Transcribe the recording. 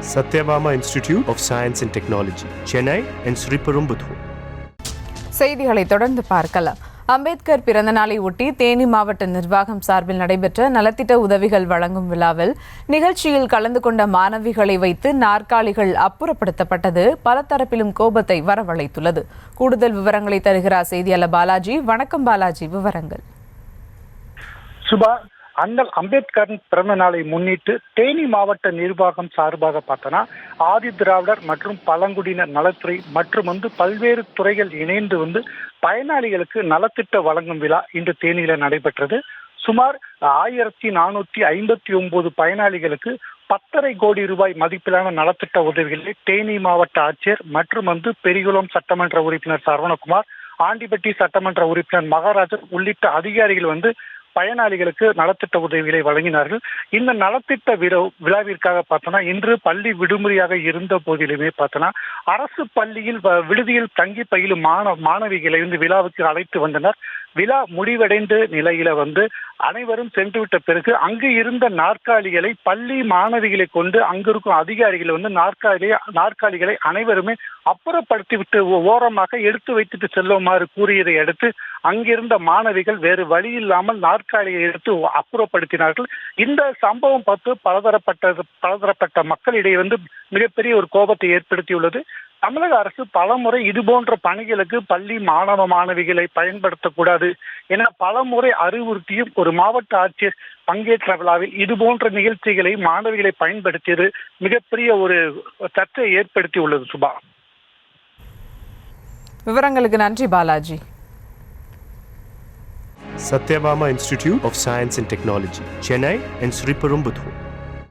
Satyabama Institute of Science and Technology, Chennai and Sriperumbudur. செய்திகளை தொடர்ந்து பார்க்கலாம். அம்பேத்கர் பிறந்த நாளை ஒட்டி தேனி மாவட்ட நிர்வாகம் சார்பில் நடைபெற்ற நலத்திட்ட உதவிகள் வழங்கும் விழாவில் நிகழ்ச்சியில் கலந்து கொண்ட மாணவிகளை வைத்து நாற்காலிகள் அப்புறப்படுத்தப்பட்டது பல தரப்பிலும் கோபத்தை வரவழைத்துள்ளது. கூடுதல் விவரங்களை தருகிறார் செய்தியாளர் பாலாஜி. வணக்கம் பாலாஜி, விவரங்கள். சுபா, அண்ணல் அம்பேத்கரின் பிறந்த நாளை முன்னிட்டு தேனி மாவட்ட நிர்வாகம் சார்பாக பார்த்தோன்னா ஆதி திராவிடர் மற்றும் பழங்குடியினர் நலத்துறை மற்றும் பல்வேறு துறைகள் இணைந்து பயனாளிகளுக்கு நலத்திட்ட வழங்கும் விழா இன்று தேனியில நடைபெற்றது. சுமார் 1459 பயனாளிகளுக்கு 10.5 கோடி ரூபாய் மதிப்பிலான நலத்திட்ட உதவிகளை தேனி மாவட்ட ஆட்சியர் மற்றும் பெரியகுளம் சட்டமன்ற உறுப்பினர் சரவணகுமார், ஆண்டிப்பட்டி சட்டமன்ற உறுப்பினர் மகாராஜன் உள்ளிட்ட அதிகாரிகள் பயனாளிகளுக்கு நலத்திட்ட உதவிகளை வழங்கினார்கள். இந்த நலத்திட்ட விழாவிற்காக பார்த்தோன்னா இன்று பள்ளி விடுமுறையாக இருந்த போதிலுமே பார்த்தோன்னா அரசு பள்ளியில் விடுதியில் தங்கி பயிலும் மாணவிகளை விழாவுக்கு அழைத்து வந்தனர். விழா முடிவடைந்த நிலையில அனைவரும் சென்றுவிட்ட பிறகு அங்கு இருந்த நாற்காலிகளை பள்ளி மாணவிகளை கொண்டு அங்கிருக்கும் அதிகாரிகள் நாற்காலிகளை அனைவருமே அப்புறப்படுத்திவிட்டு ஓரமாக எடுத்து வைத்துட்டு செல்லுமாறு கூறியதை அடுத்து அங்கிருந்த மாணவிகள் வேறு வழி இல்லாமல் நாற்காலியை எடுத்து அப்புறப்படுத்தினார்கள். இந்த சம்பவம் பார்த்து பலதரப்பட்ட மக்களிடையே மிகப்பெரிய ஒரு கோபத்தை ஏற்படுத்தியுள்ளது. தமிழக அரசு பலமுறை இதுபோன்ற பணிகளுக்கு பள்ளி மாணவ மாணவிகளை பயன்படுத்தக்கூடாது என பலமுறை அறிவுறுத்தியும் ஒரு மாவட்ட ஆட்சியர் பங்கேற்ற விழாவில் இதுபோன்ற நிகழ்ச்சிகளை மாணவிகளை பயன்படுத்தியது மிகப்பெரிய ஒரு சர்ச்சையை ஏற்படுத்தியுள்ளது. சுபா, விவரங்களுக்கு நன்றி Balaji. Satyabama Institute of Science and Technology, Chennai and Sriperumbudur.